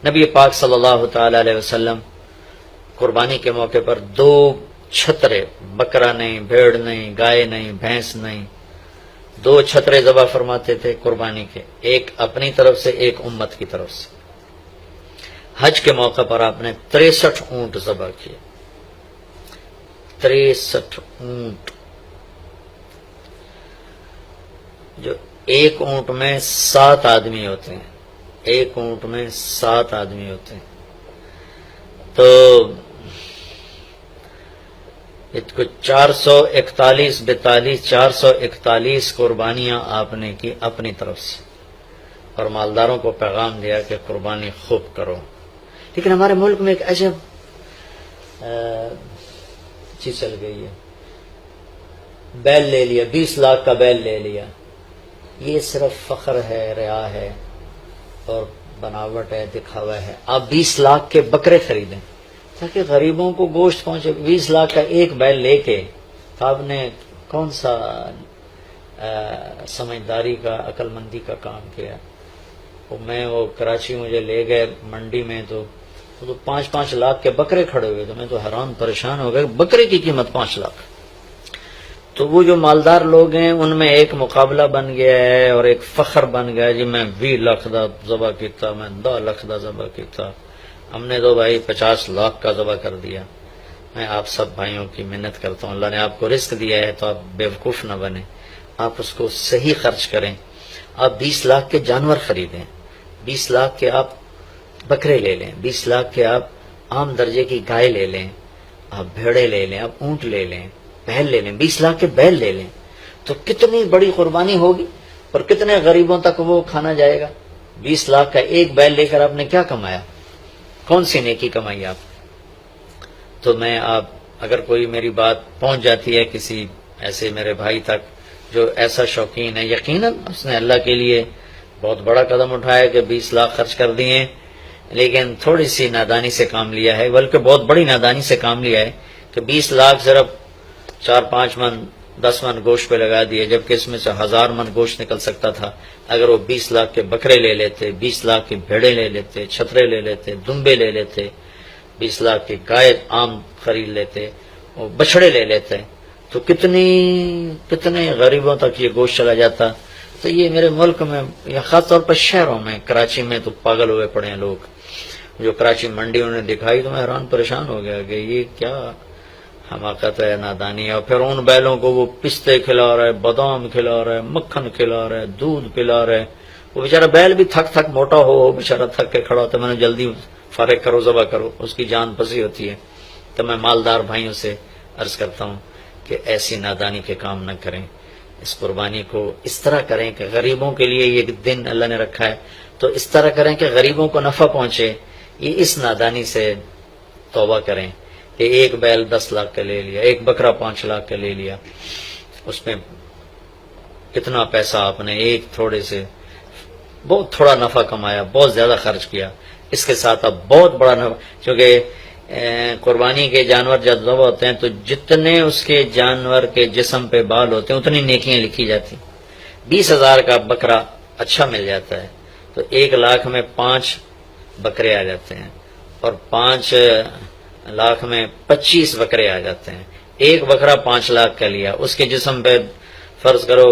نبی پاک صلی اللہ تعالی علیہ وسلم قربانی کے موقع پر 2 چھترے، بکرا نہیں، بھیڑ نہیں، گائے نہیں، بھینس نہیں، 2 چھترے ذبح فرماتے تھے قربانی کے، ایک اپنی طرف سے، ایک امت کی طرف سے۔ حج کے موقع پر آپ نے 63 اونٹ ذبح کیے، 63 اونٹ، جو ایک اونٹ میں 7 آدمی ہوتے ہیں، ایک اونٹ میں 7 آدمی ہوتے ہیں، تو کچھ 441 قربانیاں آپ نے کی اپنی طرف سے، اور مالداروں کو پیغام دیا کہ قربانی خوب کرو۔ لیکن ہمارے ملک میں ایک عجب چیز چل گئی ہے، بیل لے لیا، 20 لاکھ کا بیل لے لیا، یہ صرف فخر ہے، ریا ہے اور بناوٹ ہے، دکھاوا ہے۔ آپ 20 لاکھ کے بکرے خریدیں تاکہ غریبوں کو گوشت پہنچے۔ 20 لاکھ کا ایک بیل لے کے تو آپ نے کون سا سمجھداری کا، عقل مندی کا کام کیا؟ وہ کراچی مجھے لے گئے منڈی میں، تو 5-5 لاکھ کے بکرے کھڑے ہوئے، تو میں تو حیران پریشان ہو گئے، بکرے کی قیمت 5 لاکھ۔ تو وہ جو مالدار لوگ ہیں ان میں ایک مقابلہ بن گیا ہے اور ایک فخر بن گیا ہے، جی میں 20 لاکھ دا ذبح کیتا، میں 10 لاکھ دا ذبح کیتا، ہم نے تو بھائی 50 لاکھ کا ذبح کر دیا۔ میں آپ سب بھائیوں کی منت کرتا ہوں، اللہ نے آپ کو رزق دیا ہے تو آپ بیوقوف نہ بنیں، آپ اس کو صحیح خرچ کریں۔ آپ 20 لاکھ کے جانور خریدیں، 20 لاکھ کے آپ بکرے لے لیں، 20 لاکھ کے آپ عام درجے کی گائے لے لیں، آپ بھیڑے لے لیں، آپ اونٹ لے لیں، بیل لے لیں، 20 لاکھ کے بیل لے لیں، تو کتنی بڑی قربانی ہوگی اور کتنے غریبوں تک وہ کھانا جائے گا۔ 20 لاکھ کا ایک بیل لے کر آپ نے کیا کمایا؟ کون سی نیکی کمائی آپ؟ تو میں اگر کوئی میری بات پہنچ جاتی ہے کسی ایسے میرے بھائی تک جو ایسا شوقین ہے، یقیناً اس نے اللہ کے لیے بہت بڑا قدم اٹھایا کہ 20 لاکھ خرچ کر دیے، لیکن تھوڑی سی نادانی سے کام لیا ہے، بلکہ بہت بڑی نادانی سے کام لیا ہے کہ 20 لاکھ صرف 4-5 من 10 من گوشت پہ لگا دیے، جبکہ اس میں سے 1000 من گوشت نکل سکتا تھا اگر وہ 20 لاکھ کے بکرے لے لیتے، 20 لاکھ کے بھیڑے لے لیتے، چھترے لے لیتے، دمبے لے لیتے، 20 لاکھ کی گائے عام خرید لیتے، اور بچڑے لے لیتے، تو کتنے غریبوں تک یہ گوشت چلا جاتا۔ تو یہ میرے ملک میں یا خاص طور پر شہروں میں، کراچی میں تو پاگل ہوئے پڑے ہیں لوگ، جو کراچی منڈی انہوں نے دکھائی تو میں حیران پریشان ہو گیا کہ یہ کیا حماقت ہے، نادانی ہے۔ اور پھر ان بیلوں کو وہ پستے کھلا رہے، بادام کھلا رہے، مکھن کھلا رہے، دودھ پلا رہے، وہ بیچارہ بیل بھی تھک موٹا ہو بیچارہ تھک کے کھڑا ہوتا ہے، میں نے جلدی فارغ کرو، ذبح کرو، اس کی جان پسی ہوتی ہے۔ تو میں مالدار بھائیوں سے عرض کرتا ہوں کہ ایسی نادانی کے کام نہ کریں، اس قربانی کو اس طرح کریں کہ غریبوں کے لیے یہ دن اللہ نے رکھا ہے تو اس طرح کریں کہ غریبوں کو نفع پہنچے۔ یہ اس نادانی سے توبہ کریں کہ ایک بیل 10 لاکھ کا لے لیا، ایک بکرا 5 لاکھ کا لے لیا، اس میں کتنا پیسہ آپ نے ایک تھوڑے سے بہت تھوڑا نفع کمایا، بہت زیادہ خرچ کیا۔ اس کے ساتھ اب بہت بڑا نفع، کیونکہ قربانی کے جانور جب ذبح ہوتے ہیں تو جتنے اس کے جانور کے جسم پہ بال ہوتے ہیں اتنی نیکیاں لکھی جاتی ہیں۔ 20,000 کا بکرا اچھا مل جاتا ہے تو 1 لاکھ میں 5 بکرے آ جاتے ہیں، اور 5 لاکھ میں 25 بکرے آ جاتے ہیں۔ ایک بکرا 5 لاکھ کا لیا، اس کے جسم پہ فرض کرو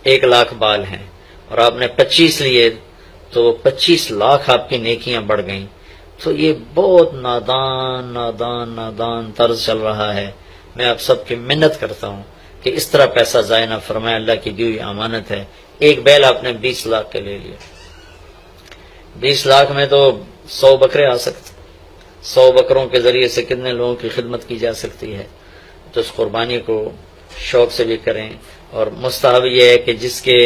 1 لاکھ بال ہیں اور آپ نے 25 لیے تو 25 لاکھ آپ کی نیکیاں بڑھ گئیں۔ تو یہ بہت نادان طرز چل رہا ہے۔ میں آپ سب کی منت کرتا ہوں کہ اس طرح پیسہ ضائع نہ فرمائے، اللہ کی دی ہوئی امانت ہے۔ ایک بیل آپ نے 20 لاکھ کا لے لیا، 20 لاکھ میں تو 100 بکرے آ سکتے، 100 بکروں کے ذریعے سے کتنے لوگوں کی خدمت کی جا سکتی ہے۔ تو اس قربانی کو شوق سے بھی کریں، اور مستحب یہ ہے کہ جس کے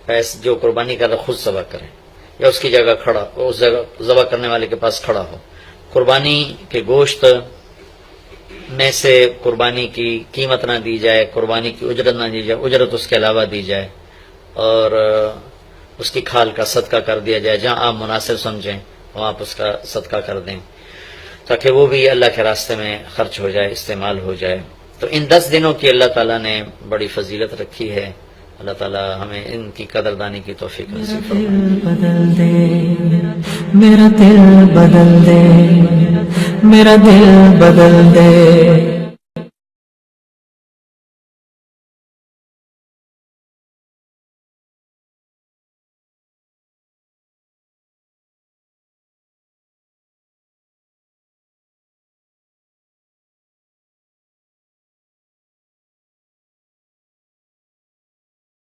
پیسے جو قربانی کا خود ذبح کریں یا اس کی جگہ کھڑا، اس جگہ ذبح کرنے والے کے پاس کھڑا ہو۔ قربانی کے گوشت میں سے قربانی کی قیمت نہ دی جائے، قربانی کی اجرت نہ دی جائے، اجرت اس کے علاوہ دی جائے، اور اس کی کھال کا صدقہ کر دیا جائے۔ جہاں آپ مناسب سمجھیں وہاں آپ اس کا صدقہ کر دیں تاکہ وہ بھی اللہ کے راستے میں خرچ ہو جائے، استعمال ہو جائے۔ تو ان 10 دنوں کی اللہ تعالیٰ نے بڑی فضیلت رکھی ہے، اللہ تعالی ہمیں ان کی قدردانی کی توفیق نصیب میرا دل بدل دے، میرا دل بدل دے،